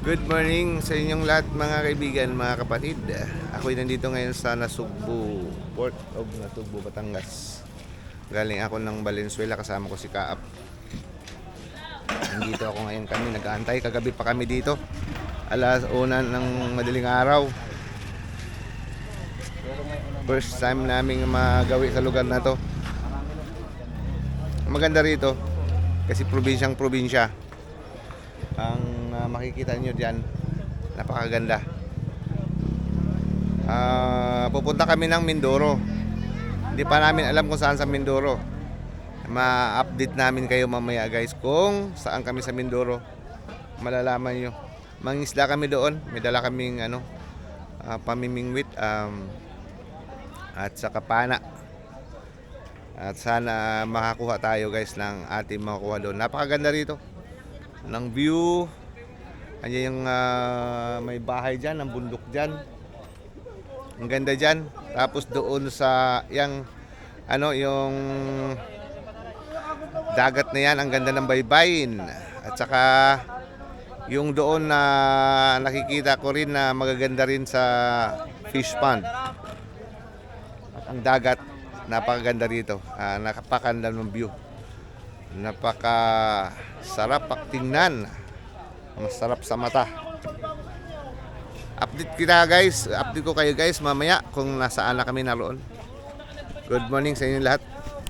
Good morning sa inyong lahat mga kaibigan, mga kapatid. Ako'y nandito ngayon sa Nasugbu, Port of Nasugbu, Batangas. Galing ako ng Valenzuela, kasama ko si Kaap. Nandito ako ngayon, kami nag-aantay. Kagabi pa kami dito, alas una ng madaling araw. First time naming magawi sa lugar na to. Maganda rito kasi probinsyang probinsya. Ang makikita nyo dyan, napakaganda. Pupunta kami ng Mindoro. Hindi pa namin alam kung saan sa Mindoro. Ma-update namin kayo mamaya guys kung saan kami sa Mindoro. Malalaman nyo. Mangisda kami doon. May dala kaming pamimingwit at saka pana. At sana makakuha tayo guys ng ating makukuha doon. Napakaganda rito ng view. Andiyan yung may bahay dyan, ang bundok dyan. Ang ganda dyan. Tapos doon sa yung dagat na yan, ang ganda ng baybayin. At saka yung doon na nakikita ko rin na magaganda rin sa fish pond. At ang dagat, napakaganda rito. Napakaganda ng view. Napaka sarap tingnan. Masarap sa mata. Update kita guys. Update ko kayo guys mamaya kung nasaan na kami naroon. Good morning sa inyo lahat.